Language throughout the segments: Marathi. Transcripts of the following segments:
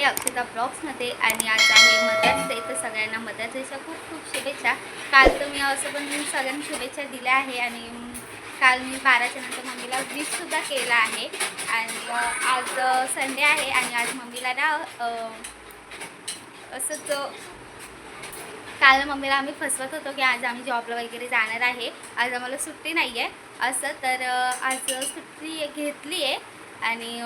अक्षता ब्लॉग्समध्ये आणि आज आहे मदर्स डे. तर सगळ्यांना मदर्स डेच्या खूप खूप शुभेच्छा. काल तर मी असं पण सगळ्यांना शुभेच्छा दिल्या आहे आणि काल मी 12च्या नंतर मम्मीला विशसुद्धा केला आहे. आणि आज संडे आहे आणि आज मम्मीला ना असंच काल मम्मीला आम्ही फसवत होतो की आज आम्ही जॉबला वगैरे जाणार आहे, आज आम्हाला सुट्टी नाही आहे असं. तर आज सुट्टी घेतली आहे आणि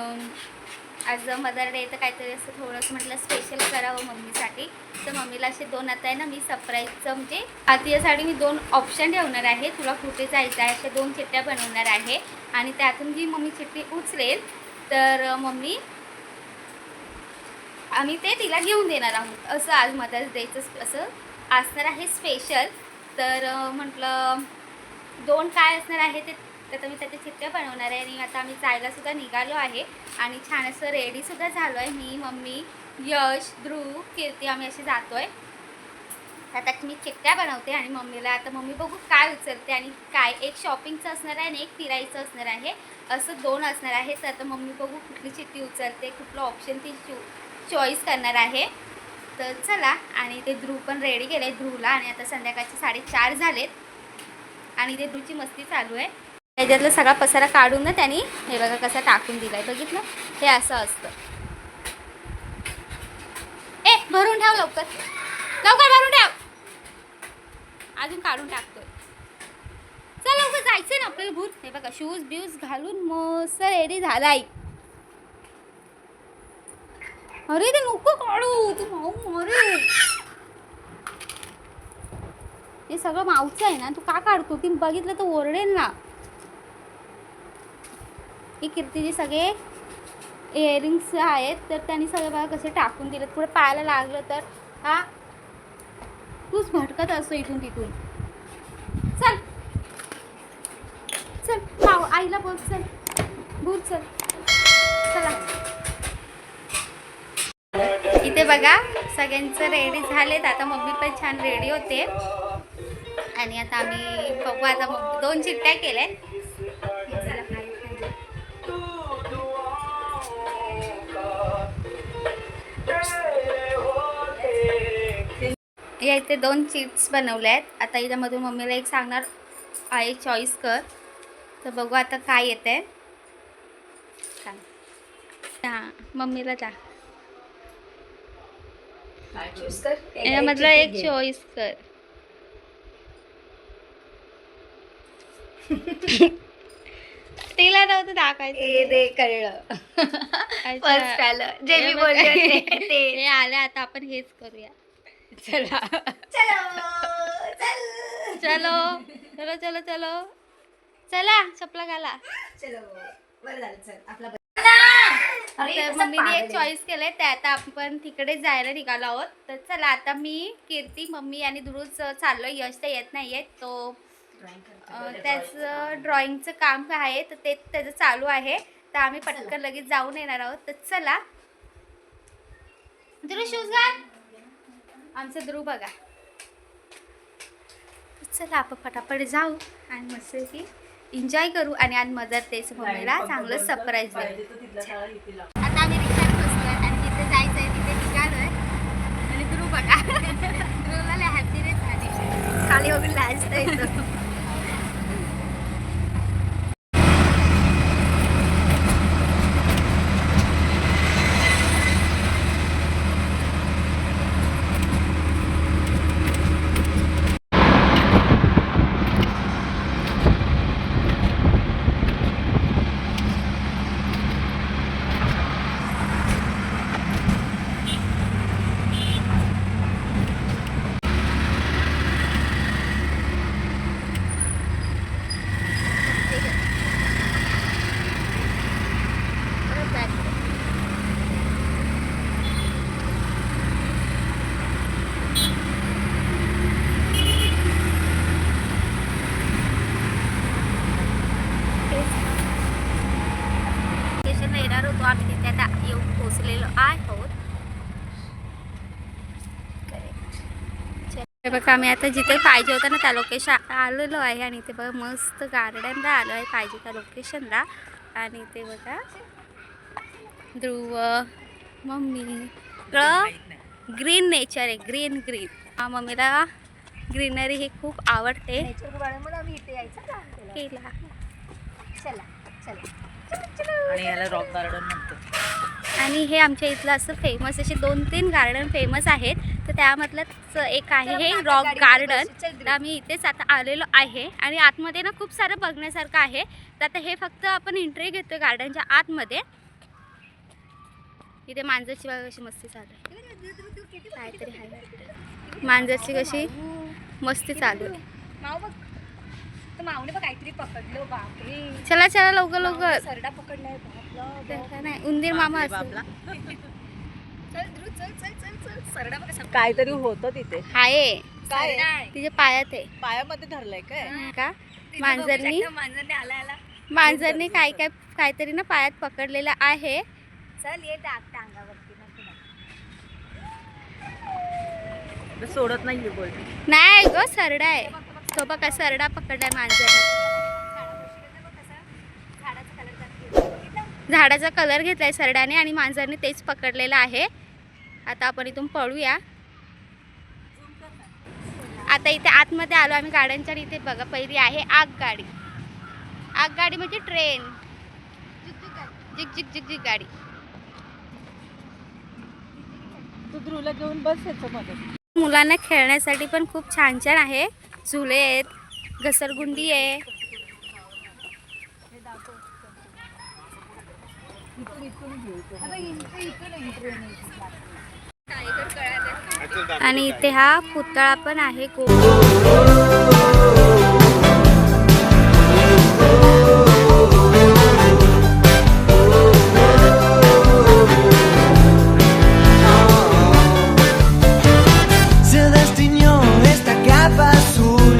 आज मदर डे तर काहीतरी असं थोडंसं म्हटलं स्पेशल करावं मम्मीसाठी. तर मम्मीला असे दोन आता आहे ना मी सरप्राईजचं म्हणजे आतियासाठी मी 2 ऑप्शन ठेवणार आहे. तुला कुठे जायचं आहे अशा 2 चिठ्ठ्या बनवणार आहे आणि त्यातून जी मम्मी चिठ्ठी उचलेल तर मम्मी आम्ही ते तिला घेऊन देणार आहोत. असं आज मदर्स डेचं असं असणार आहे स्पेशल. तर म्हटलं 2 काय असणार आहे ते तर मी त्याच्या चिठ्ठ्या बनवणार आहे आणि आता आम्ही जायलासुद्धा निघालो आहे आणि छान असं रेडीसुद्धा झालो आहे. मी, मम्मी, यश, ध्रुव, कीर्ती आम्ही असे जातो आहे. आता मी चिठ्ठ्या बनवते आणि मम्मीला आता मम्मी बघू काय उचलते आणि काय. एक शॉपिंगचं असणार आहे आणि एक फिरायचं असणार आहे, असं 2 असणार आहे. तर आता मम्मी बघू कुठली चिठ्ठी उचलते, कुठलं ऑप्शन ती चॉईस करणार आहे. तर चला. आणि ते ध्रुव पण रेडी केले ध्रुवला आणि आता संध्याकाळचे 4:30 झालेत आणि ते ध्रुवची मस्ती चालू आहे. त्याच्यातला सगळा पसारा काढून ना त्यांनी हे बघा कसा टाकून दिलाय, बघितलं. हे असं असतं. भरून ठेव लवकर लवकर भरून ठेव, अजून काढून टाकतोय. चल लवकर जायचंय ना आपल्याला भूत. हे बघा शूज ब्यूज घालून मस्त रेडी झालाय. अरे ते नको काढू तू माऊ. अरे हे सगळं माऊचं आहे ना, तू का काढतो? ती बघितलं तर ओरडेल ना. ही कीर्तीचे सगळे इयरिंग्स आहेत तर त्यांनी सगळे बघा कसे टाकून दिलेत. पुढे पायाला लागलं तर हा तूच भटकत असतो इथून तिथून. चल चल माऊ आईला बोल, चल भूत चल. चला इथे बघा सगळ्यांचं रेडी झालेत. आता मम्मी पण छान रेडी होते आणि आता आम्ही बघू. आता मग 2 चिठ्ठ्या केल्या. या इथे 2 चिट्स बनवल्या आहेत. आता याच्यामधून मम्मीला एक सांगणार आहे चॉईस कर. तर बघू आता काय येत आहे. हां मम्मीला जा यामधलं एक चॉईस कर. तिला नव्हतं दाखवायचं. ते कळलं. फर्स्ट आलं जे मी बोलले ते आलं. आता आपण हेच करूया. चला चलो चलो चलो चलो चला चपला घाला. चलो बरं झालं. चल आपला मम्मीने एक चॉईस केलंय ते आता आपण तिकडे जायला निघालो आहोत. तर चला आता मी, कीर्ती, मम्मी आणि ध्रुव चाललोय. यश तर येत नाहीये, तो त्याचं ड्रॉइंगचं काम काय आहे तर ते त्याचं चालू आहे. तर आम्ही पटकन लगेच जाऊन येणार आहोत. तर चला. ध्रुव शूज घाल. आमचं ध्रुव बघा. चला आपण फटाफट जाऊ आणि मस्त की एन्जॉय करू आणि आज मदर डेचं मम्मीला चांगलं सरप्राईज देऊ. आता आम्ही रिक्षात बसलोय आणि जिथे जायचं आहे तिथे निघालोय आणि ध्रुव बघा. ध्रुवला लय हॅपीनेस झाली, खाली वगैरे लाजता येतं. येणार होतो आम्ही तिथे आता येऊन पोहोचलेलो आहोत. बघा आम्ही आता जिथे पाहिजे होतं ना त्या लोकेशन आलेलो आहे आणि इथे बघा मस्त गार्डनला आलो आहे पाहिजे त्या लोकेशनला. आणि इथे बघा ध्रुव, मम्मी, सगळं ग्रीन नेचर आहे, ग्रीन ग्रीन. मम्मीला ग्रीनरी ही खूप आवडते. आम्ही इथे यायचं का केला. चला चला आणि याला रॉक गार्डन म्हणतो. आणि हे आमच्या इथलं असं फेमस असे 2-3 गार्डन फेमस आहेत. तर त्यामधलंच एक आहे हे रॉक गार्डन. तर आम्ही इथेच आता आलेलो आहे आणि आतमध्ये ना खूप सारं बघण्यासारखं आहे. तर आता हे फक्त आपण एंट्री घेतोय गार्डनच्या आतमध्ये. इथे मांजरची बघा कशी मस्ती चालू आहे. काहीतरी आहे मांजरची कशी मस्ती चालू आहे. माऊ बघ तर माऊने बघ काहीतरी पकडलं. बापरे चला चला लवकर लवकर. सरडा पकडलाय. बापला नाही उंदीर मामा असं बापला. चल ध्रुव चल चल चल चल सरडा बघ कसा काहीतरी होतं तिथे. आहे काय तिच्या पायात आहे पायामध्ये धरलंय काय? का मांजरनी आला आला. मांजरनी काहीतरी ना पायात पकडलेलं आहे. चल ये टांगावरती नको ना. सोडत नाहीये बोल. नाही ग सरडा आहे तो बघा सरडा पकडलाय मांजरने. झाडाचा कलर घेतलाय सरड्याने आणि मांजरने तेच पकडलेलं आहे. आता आपण इथून पळूया. आता इथे आतमध्ये आलो आम्ही गाड्यांच्या. इथे बघा पहिली आहे आगगाडी. आगगाडी म्हणजे ट्रेन. जिक जिक जिक जिक गाडी. तू ध्रुवला घेऊन बस मध्ये. मुलांना खेळण्यासाठी पण खूप छान छान आहे. झुले आहेत, घसरगुंडी आहे. आणि इथे हा पुतळा पण आहे. Se destiñó esta capa azul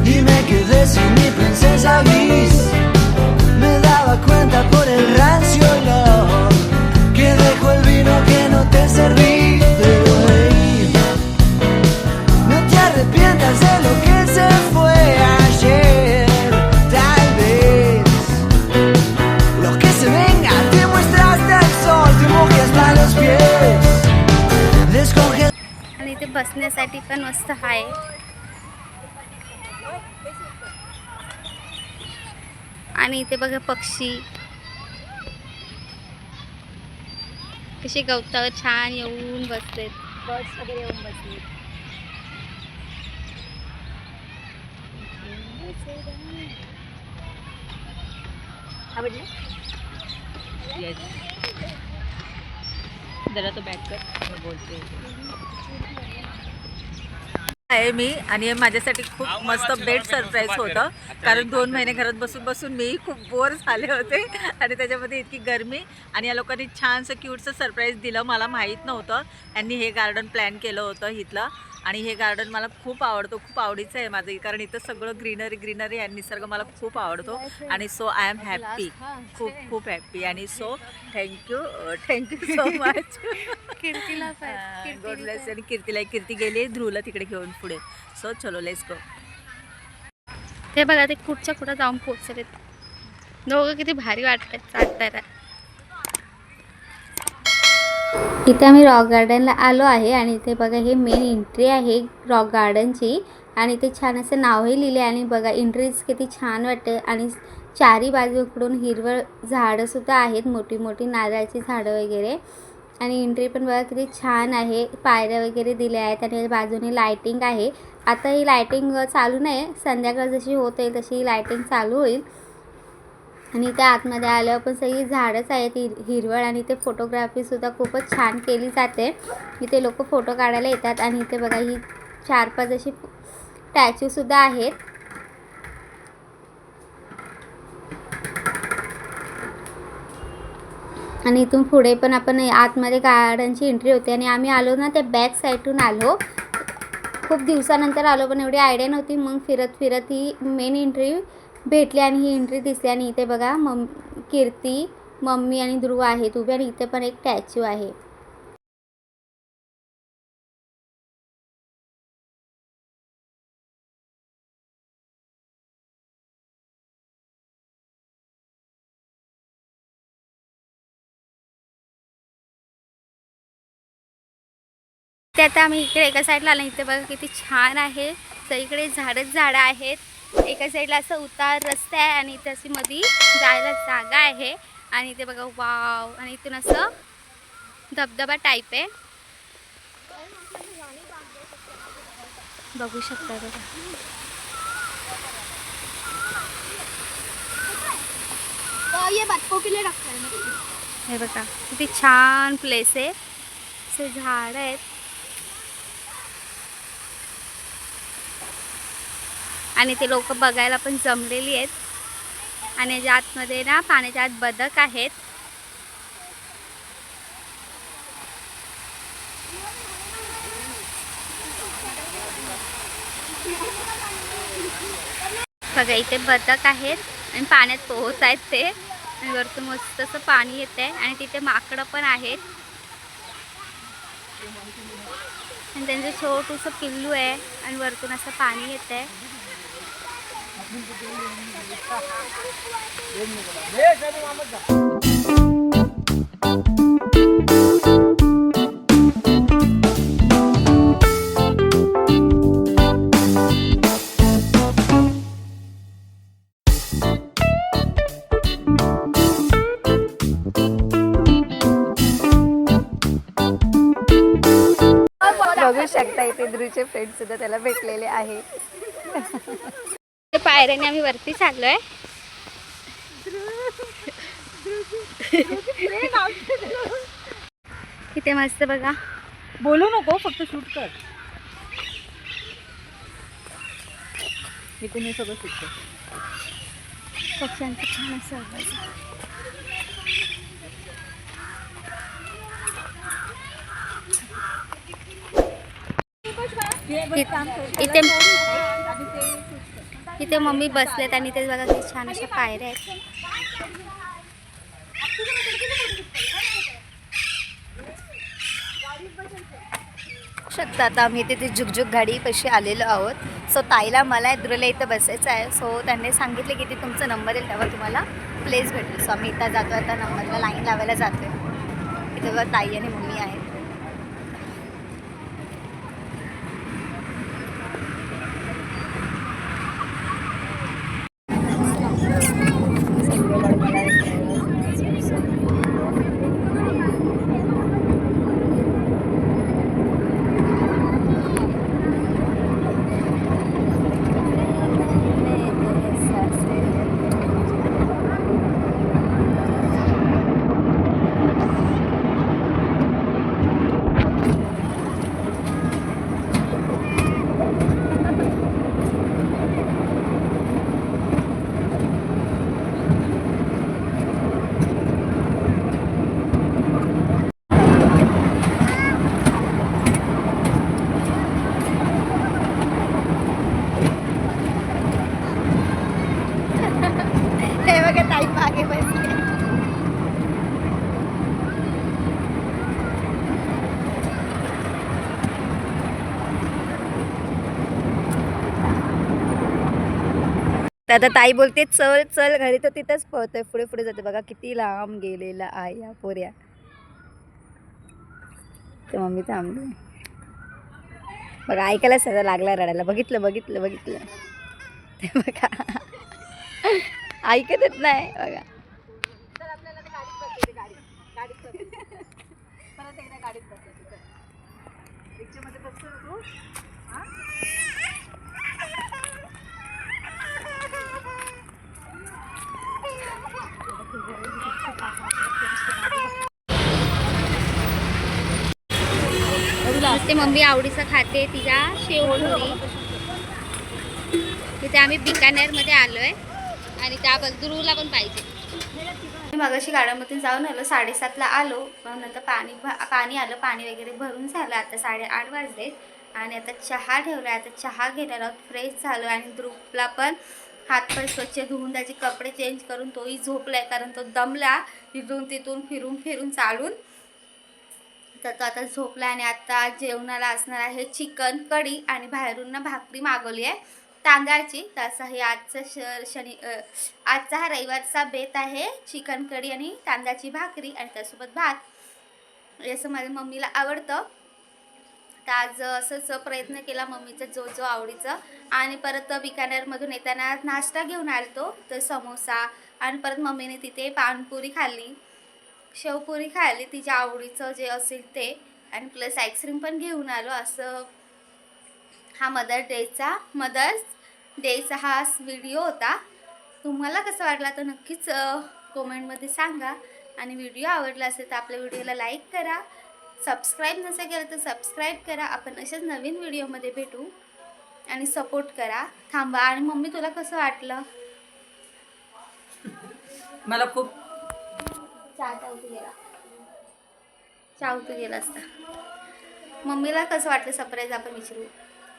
y me quedé sin mi princesa gris. Me daba cuenta por el rancio olor que dejó el vino que no te serví. Pero hey, no te arrepientas de lo que se fue ayer. Tal vez lo que se venga te muestraste al sol, te mojé hasta los pies. Descongelaste. आणि इथे बसण्यासाठी पण मस्त आहे. आणि इथे बघा पक्षी कसे गवतावर छान येऊन बसलेत. बर्ड्स वगैरे येऊन बसले. आवडले जरा तो बॅक कर बोलते आहे मी. आणि हे माझ्यासाठी खूप मस्त बेस्ट सरप्राईज होतं. कारण 2 महिने घरात बसून बसून मी खूप बोर झाले होते आणि त्याच्यामध्ये इतकी गरमी. आणि या लोकांनी छानसं क्यूटचं सरप्राईज दिलं. मला माहीत नव्हतं यांनी हे गार्डन प्लॅन केलं होतं इथलं. आणि हे गार्डन मला खूप आवडतो, खूप आवडीचं आहे माझं. कारण इथं सगळं ग्रीनरी ग्रीनरी आणि निसर्ग मला खूप आवडतो. आणि सो आय एम हॅप्पी, खूप खूप हॅप्पी. आणि सो थँक्यू सो मच. कीर्तीला गॉड ब्लेस. आणि कीर्ती गेली ध्रुवला तिकडे घेऊन पुढे. सो चलो लेट्स गो. ते बघा ते कुठच्या कुठं जाऊन पोहोचलेत. दोघं किती भारी वाटतात चालताना. इथे आम्ही रॉक गार्डनला आलो आहे आणि इथे बघा हे मेन एंट्री आहे रॉक गार्डनची. आणि ते छान असं नावही लिहिले. आणि बघा एंट्रीज किती छान वाटते. आणि चारी बाजूकडून हिरवळ झाडंसुद्धा आहेत, मोठी मोठी नारळाची झाडं वगैरे. आणि एंट्री पण बघा किती छान आहे. पायऱ्या वगैरे दिल्या आहेत आणि बाजूने लायटिंग आहे. आता ही लायटिंग चालू नाही, संध्याकाळ जशी होते तशी ही लायटिंग चालू होईल. आणि त्या आतमध्ये आल्यावर पण सगळी झाडंच आहेत हिरवळ. आणि इथे फोटोग्राफीसुद्धा खूपच छान केली जाते. इथे लोक फोटो काढायला येतात. आणि इथे बघा ही 4-5 अशी स्टॅच्यूसुद्धा आहेत. आणि इथून पुढे पण आपण आतमध्ये गार्डनची एंट्री होते. आणि आम्ही आलो ना त्या बॅक साईडून आलो, खूप दिवसानंतर आलो पण एवढी आयडिया नव्हती. मग फिरत फिरत ही मेन एंट्री भेटली आणि ही एंट्री दिसली. आणि इथे बघा कीर्ती, मम्मी आणि ध्रुव आहेत उभे. आणि इथे पण एक स्टॅच्यू आहे. इथे आता आम्ही इकडे एका साईडला आलो, इथे बघा किती छान आहे. सगळीकडे झाडच झाडं आहेत. एका साईडला असं उतार रस्ता आहे आणि इथे अशी मध्ये जायला जागा आहे. आणि इथे बघा वाव, आणि इथून असं धबधबा टाईप आहे, बघू शकता बघा. हे बघा किती छान प्लेस आहे. असे झाड आहेत आणि ते लोक बघायला पण जमलेली आहेत. आणि याच्या आतमध्ये ना पाण्याच्या आत बदक आहेत. बघा इथे बदक आहेत आणि पाण्यात पोहत आहेत ते, आणि वरतून मस्त असं पाणी येत आहे. आणि तिथे माकडं पण आहेत आणि त्यांचं छोटूसं पिल्लू आहे आणि वरतून असं पाणी येत आहे. बघू शकता इथे ध्रुवचे फ्रेंड सुद्धा त्याला भेटलेले आहेत. पायऱ्याने आम्ही वरती चाललोय. इथे मस्त बघा. बोलू नको, फक्त शूट कर. इथे मी सगळं शूट कर. पक्ष्यांचं छान असं आवाज. इथे इथे मम्मी बसलेत आणि ते बघा किती छान अशा पायऱ्या आहेत. शकता आता आम्ही इथे ती झुकझुक गाडी पाशी आलेलो आहोत. सो ताईला मला ध्रुवला इथं बसायचं आहे. सो त्यांनी सांगितले की ते तुमचा नंबर येईल तेव्हा तुम्हाला प्लेस भेटेल. सो आम्ही इथं जातो, आता नंबरला लाईन लावायला जातो. इथे बघा ताई आणि मम्मी आहेत. हे बघा ताई मागे बसले. आता ताई बोलते चल चल घरी, तर तिथंच पळतोय, पुढे पुढे जाते. बघा किती लांब गेलेला आहे या पोऱ्या. तर मम्मी थांबली. बघा ऐकायला सगळं लागला रडायला. बघितलं बघितलं बघितलं ते बघा ऐकतच नाही बघा. ते मम्मी आवडीचं खाते तिच्या शेवपुरी. तिथे आम्ही बिकानेरमध्ये आलोय आणि त्याबद्दल ध्रुवला पण पाहिजे. मी मगाशी गाड्यामधून जाऊन आलो, 7:30ला आलो. पण नंतर पाणी आलं, पाणी वगैरे भरून झालं. आता 8:30 वाजले आणि आता चहा ठेवला. आता चहा घेणार आहोत, फ्रेश झालो. आणि ध्रुवला पण हातपाय स्वच्छ धुवून त्याचे कपडे चेंज करून तोही झोपलाय, कारण तो दमला इथून तिथून फिरून चालून. तर तो आता झोपला. आणि आता जेवणाला असणार आहे चिकन कढी आणि बाहेरून ना भाकरी मागवली आहे तांदळाची. तसं हे आजचा हा रविवारचा बेत आहे, चिकन कढी आणि तांदळाची भाकरी आणि त्यासोबत भात. असं माझ्या मम्मीला आवडतं. तर आज असंच प्रयत्न केला मम्मीचा जो जो आवडीचा. आणि परत बिकानेरमधून येताना नाश्ता घेऊन आलतो, तर समोसा. आणि परत मम्मीने तिथे पानपुरी खाल्ली, शेवपुरी खाल्ली, तिच्या आवडीचं जे असेल ते. आणि प्लस आईस्क्रीम पण घेऊन आलो. असं हा मदर्स डेचा हा व्हिडिओ होता. तुम्हाला कसं वाटला तर नक्कीच कमेंटमध्ये सांगा. आणि व्हिडिओ आवडला असेल तर आपल्या व्हिडिओला लाईक करा, सबस्क्राईब नसेल केलं तर सबस्क्राईब करा. आपण अशाच नवीन व्हिडिओमध्ये भेटू आणि सपोर्ट करा. थांबा. आणि मम्मी तुला कसं वाटलं? मला खूप चावतू गेला असता. मम्मीला कसं वाटलं सरप्राईज आपण विचारू.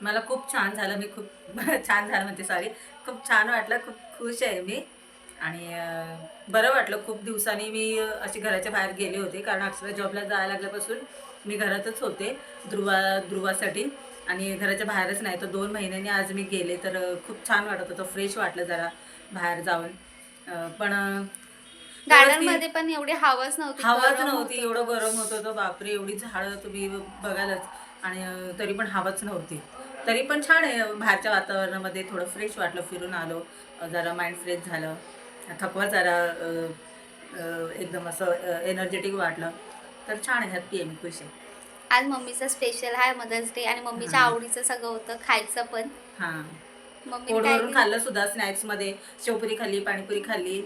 मला खूप छान झालं. मी खूप छान झालं म्हणते, सॉरी, खूप छान वाटलं. खूप खुश आहे मी. आणि बरं वाटलं. खूप दिवसांनी मी अशी घराच्या बाहेर गेले होते, कारण अक्षरा जॉबला जायला लागल्यापासून मी घरातच होते ध्रुवासाठी. आणि घराच्या बाहेरच नाही. तर 2 महिन्यांनी आज मी गेले, तर खूप छान वाटत होतं. फ्रेश वाटलं जरा बाहेर जाऊन. पण गार्डनमध्ये पण एवढी हवाच नव्हती, हवाच गरम नव्हती, होतं. एवढं गरम होत होतं. बापरे, एवढी झाडं तुम्ही बघालच. आणि तरी पण हवाच नव्हती. तरी पण छान आहे. बाहेरच्या वातावरणामध्ये थोडं फ्रेश वाटलं. फिरून आलो, जरा माइंड फ्रेश झालं, थकवा जरा एकदम असं एनर्जेटिक वाटलं. तर छान आहे, हॅप्पी आहे मी, खुश आहे. आज मम्मीचा स्पेशल आहे मदर्स डे. आणि मम्मीच्या आवडीचं सगळं होतं, खायचं पण. हां, मम्मी पोट काय भरून खाल्लं सुद्धा. स्नॅक्समध्ये शेवपुरी खाल्ली, पाणीपुरी खाल्ली.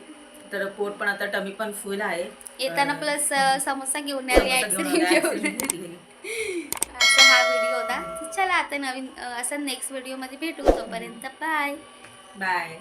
तर पोट पण आता टमी पण फुल आहे. येताना प्लस समोसा घेऊन आली, आईस्क्रीम घेऊन घेऊन असा हा व्हिडिओ होता. तर चला आता नवीन असं नेक्स्ट व्हिडिओमध्ये भेटू. तोपर्यंत बाय. बाय.